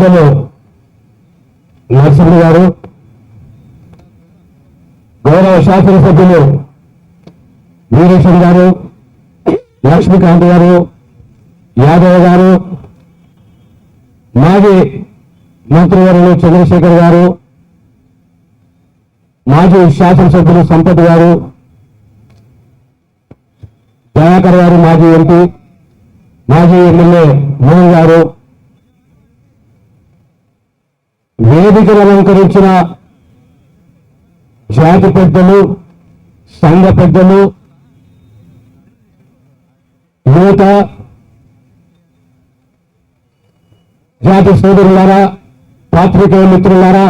పెద్దలు నరసింహ గారు, గౌరవ శాసనసభ్యులు వీరేశం గారు, లక్ష్మీకాంత్ గారు, యాదవ్ గారు, మాజీ మంత్రివర్యులు చంద్రశేఖర్ గారు, మాజీ శాసనసభ్యులు సంపత్ గారు, దయాకర్ గారు, మాజీ ఎంపీ, మాజీ ఎమ్మెల్యే మోహన్ గారు, వేదికను అలంకరించిన జాతి పెద్దలు, సంఘ పెద్దలు, యువత, జాతి సోదరులారా, పాత్రికేయ మిత్రులారా,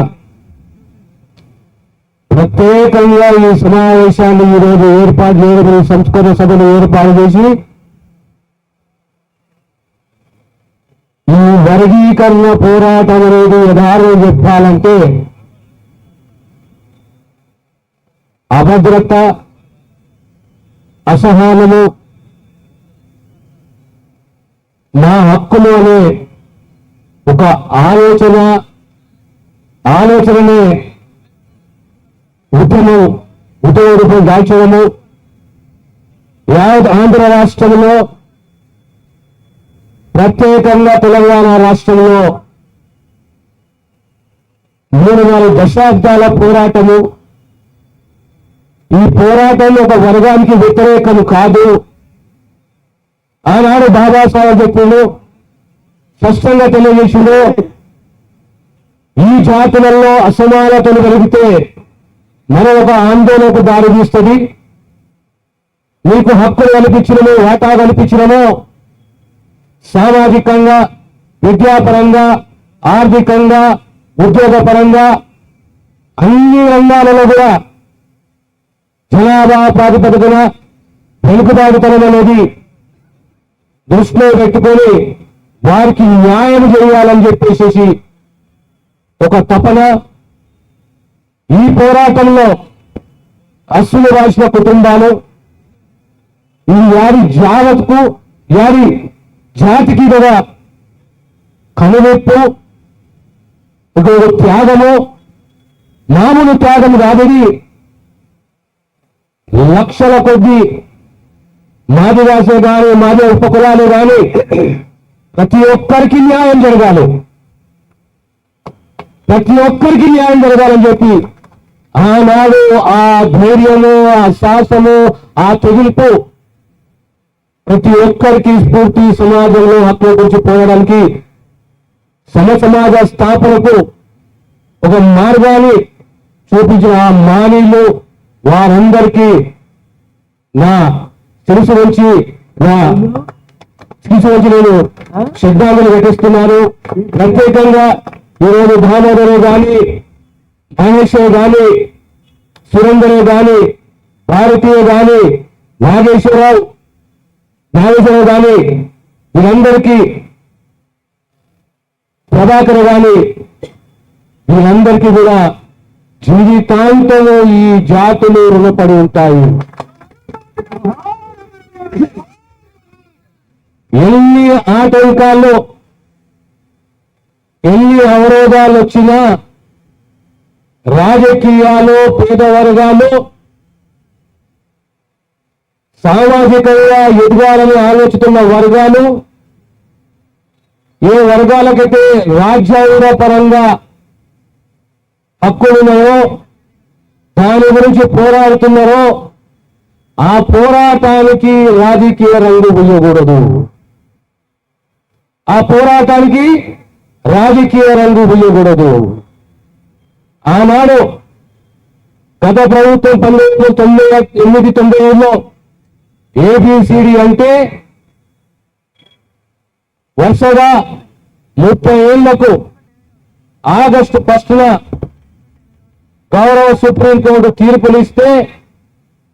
ప్రత్యేకంగా ఈ సమావేశాన్ని ఈరోజు ఏర్పాటు చేయడం, సంస్కృత సభను ఏర్పాటు చేసి ఈ వర్గీకరణ పోరాటం అనేది యథార్థం చెప్పాలంటే అభద్రత, అసహనము, నా హక్కులు అనే ఒక ఆలోచననే ఉద్యమ రూపం దాల్చడము, యావత్ ఆంధ్ర రాష్ట్రంలో, ప్రత్యేకంగా తెలంగాణ రాష్ట్రంలో 3-4 దశాబ్దాల పోరాటము. ఈ పోరాటం ఒక వర్గానికి వ్యతిరేకం కాదు. ఆనాడు బాబాసాహెబ్ చెప్పిండు, స్పష్టంగా తెలియజేసిండు, ఈ జాతులలో అసమానతలు కలిగితే మన ఒక ఆందోళనకు దారి తీస్తుంది. మీకు హక్కులు కల్పించడము, వాటా కల్పించడము, సామాజికంగా, విద్యాపరంగా, ఆర్థికంగా, ఉద్యోగపరంగా అన్ని రంగాలలో కూడా జనాభా ప్రాతిపదికన వెనుకబాటుతనం అనేది దృష్టిలో పెట్టుకొని వారికి న్యాయం చేయాలని చెప్పేసి ఒక తపన. ఈ పోరాటంలో అస్సులు రాసిన కుటుంబాలు, ఈ యారి జాతికి కూడా కనువిప్పు, ఒక త్యాగము, మామూలు త్యాగం కాదని లక్షల కొద్ది మాదివాసే కానీ, మాది ఉపకులాలు కానీ ప్రతి ఒక్కరికి న్యాయం జరగాలి, ప్రతి ఒక్కరికి న్యాయం జరగాలని చెప్పి ఆనాడు ఆ ధైర్యము, ఆ సాహసము, ఆ తెగింపు ప్రతి ఒక్కరికి స్ఫూర్తి, సమాజంలో హక్కుల గురించి పోవడానికి, సమాజ స్థాపనకు ఒక మార్గాన్ని చూపించిన ఆ మానీయులు వారందరికీ నా శిరసు వంచి నేను శ్రద్ధాంజలి ఘటిస్తున్నాను. ప్రత్యేకంగా ఈరోజు దామోదరే గాని, మహేశ్వరే గాని, సురేందరే గాని, భారతీయ గాని, నాగేశ్వరరావు గాని, వీరందరికీ, ప్రభాకర్ గాని, వీరందరికీ కూడా జీవితాంతం ఈ జాతులు రుణపడి ఉంటాయి. ఎన్ని ఆటంకాలు, ఎన్ని అవరోధాలు వచ్చినా రాజకీయాలు, పేద వర్గాలు సామాజికంగా ఎదగాలని ఆలోచిస్తున్న వర్గాలు, ఏ వర్గాలకైతే రాజ్యాంగ పరంగా హక్కులున్నాయో, దాని గురించి పోరాడుతున్నారో, ఆ పోరాటానికి రాజకీయ రంగు వేయకూడదు. ఆ పోరాటానికి రాజకీయ రంగు వేయకూడదు. ఆనాడు గత ప్రభుత్వం 1998-99లో ఏబిసిడి అంటే వరుసగా 30 ఏళ్లకు ఆగస్టు 1న గౌరవ సుప్రీంకోర్టు తీర్పునిస్తే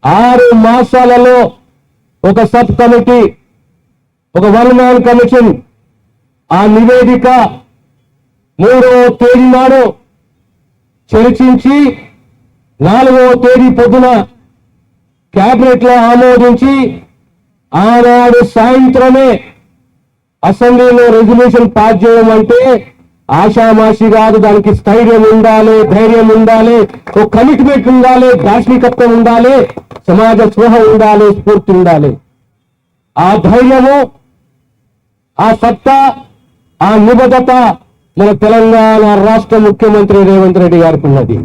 6 మాసాలలో ఒక సబ్ కమిటీ, ఒక 1 మ్యాన్ కమిషన్ ఆ నివేదిక 3వ తేదీ నాడు చర్చించి 4వ తేదీ పొద్దున క్యాబినెట్ లో ఆమోదించి ఆనాడు సాయంత్రమే అసెంబ్లీలో రెజల్యూషన్ పాస్ చేయడం అంటే ఆషామాషి కాదు, దానికి స్థైర్యం ఉండాలి, ధైర్యం ఉండాలి, ఒక కమిట్మెంట్ ఉండాలి, దార్శనికత్వం ఉండాలి, సమాజ స్పృహ ఉండాలి, స్ఫూర్తి ఉండాలి. ఆ ధైర్యము, ఆ సత్తా, ఆ నిబద్ధత మన తెలంగాణ రాష్ట్ర ముఖ్యమంత్రి రేవంత్ రెడ్డి గారికి ఉన్నది.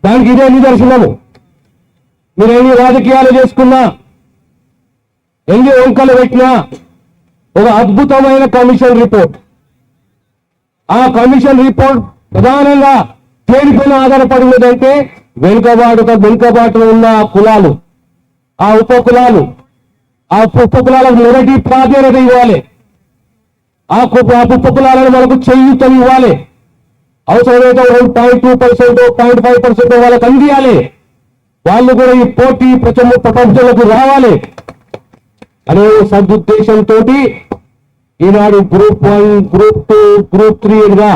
దానికి ఇదే నిదర్శనము. మీరు ఎన్ని రాజకీయాలు చేసుకున్నా, ఎన్ని వంకలు పెట్టినా, ఒక అద్భుతమైన కమిషన్ రిపోర్ట్. ఆ కమిషన్ రిపోర్ట్ ప్రధానంగా దేనిపైన ఆధారపడినదంటే వెనుకబాటులో ఉన్న కులాలు, ఆ ఉపకులాలు, ఆ ఉపకులాలకు మొదటి ప్రాధాన్యత ఇవ్వాలి. ఆ ఉపకులాలను మనకు చేయూతం ఇవ్వాలి. అవసరమైతే 2.2%, 0.5% వాళ్ళకి అందియాలి. వాళ్ళు కూడా ఈ పోటీ ప్రపంచంలోకి రావాలి అనే సదుద్దేశంతో ఈనాడు గ్రూప్ 1, గ్రూప్ 2, గ్రూప్ 3గా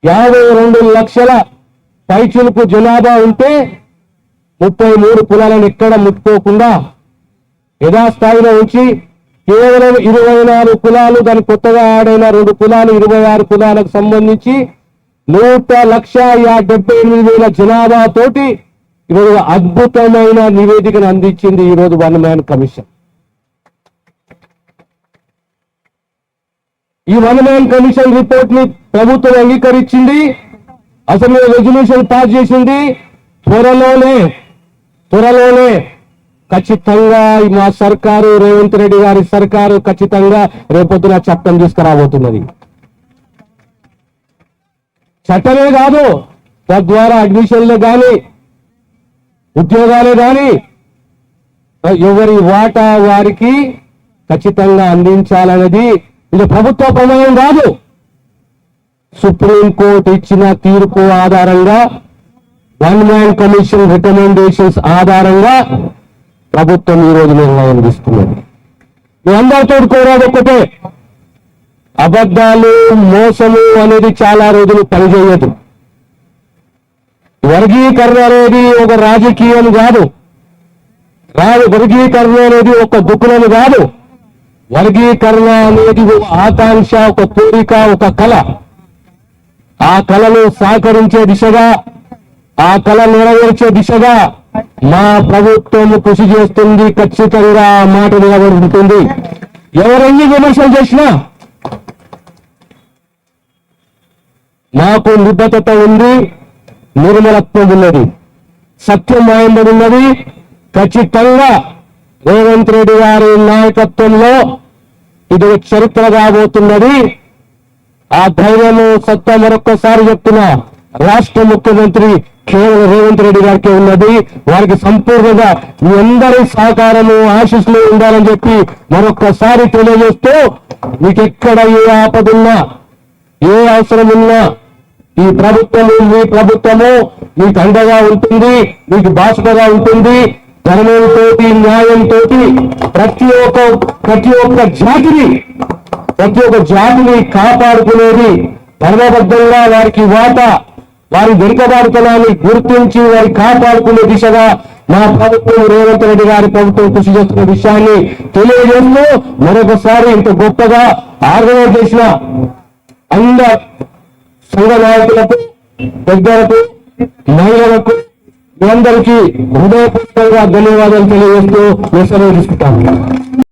52 లక్షల పైచులకు జనాభా ఉంటే 33 కులాలను ఎక్కడ ముట్టుకోకుండా యథాస్థాయిలో ఉంచి కేవలం 24 కులాలు, దాని కొత్తగా ఆడైన 2 కులాలు, 26 కులాలకు సంబంధించి 1,78,000 జనాభా తోటి ఈరోజు అద్భుతమైన నివేదికను అందించింది ఈరోజు వన్ మ్యాన్ కమిషన్. ఈ వన్ మ్యాన్ కమిషన్ రిపోర్ట్ ని ప్రభుత్వం అంగీకరించింది, అసెంబ్లీ రెజల్యూషన్ పాస్ చేసింది. త్వరలోనే ఖచ్చితంగా మా సర్కారు, రేవంత్ రెడ్డి గారి సర్కారు ఖచ్చితంగా రేపొద్దున చట్టం తీసుకురాబోతున్నది. చట్టమే కాదు, తద్వారా అడ్మిషన్లు కానీ, ఉద్యోగాలే కానీ ఎవరి వాటా వారికి ఖచ్చితంగా అందించాలనేది ఇది ప్రభుత్వ ప్రమేయం కాదు. సుప్రీంకోర్టు ఇచ్చిన తీర్పు ఆధారంగా, వన్ మ్యాన్ కమిషన్ రికమెండేషన్స్ ఆధారంగా ప్రభుత్వం ఈరోజు నిర్ణయం తీసుకున్నది. మీ అందరితో కోరేది ఒక్కటే, అబద్ధాలు, మోసము అనేది చాలా రోజులు పనిచేయదు. వర్గీకరణ అనేది ఒక రాజకీయం కాదు, వర్గీకరణ అనేది ఒక దుఃఖం కాదు. వర్గీకరణ అనేది ఒక ఆకాంక్ష, ఒక కోరిక, ఒక కళ. ఆ కళను సహకరించే దిశగా, ఆ కళ నెరవేర్చే దిశగా మా ప్రభుత్వం కృషి చేస్తుంది. ఖచ్చితంగా మాట నిలబడుతుంది. ఎవరెన్ని విమర్శలు చేసినా మాకు నిబద్ధత ఉంది, నిర్మలత్వం ఉన్నది, సత్యం మాయంబడి ఉన్నది. ఖచ్చితంగా రేవంత్ రెడ్డి గారి నాయకత్వంలో ఇది చరిత్ర కాబోతున్నది. ఆ ధైర్యము, సత్తా మరొక్కసారి చెప్తున్నా, రాష్ట్ర ముఖ్యమంత్రి కేవలం రేవంత్ రెడ్డి గారికి ఉన్నది. వారికి సంపూర్ణంగా మీ అందరి సహకారము, ఆశీస్సులు ఉండాలని చెప్పి మరొక్కసారి తెలియజేస్తూ, మీకు ఎక్కడ ఏ ఆపదున్నా, ఏ అవసరం ఉన్నా ఈ ప్రభుత్వము, మీ ప్రభుత్వము మీకు అండగా ఉంటుంది, మీకు బాసటగా ఉంటుంది. ధర్మంతో, న్యాయంతో ప్రతి ఒక్క జాతిని కాపాడుకునేది, ధర్మబద్ధంగా వారికి వాటా, వారి వెనుకబాటుతనాన్ని గుర్తించి వారి కాపాడుకునే దిశగా మా ప్రభుత్వం, రేవంత్ రెడ్డి గారి ప్రభుత్వం కృషి చేస్తున్న విషయాన్ని తెలియజేస్తూ, మరొకసారి ఇంత గొప్పగా ఆర్గనైజ్ చేసిన అందరు సంఘ నాయకులకు, పెద్దలకు, మహిళలకు మీ అందరికీ హృదయపూర్వకంగా ధన్యవాదాలు తెలియజేస్తూ సెలవు తీసుకుంటాను.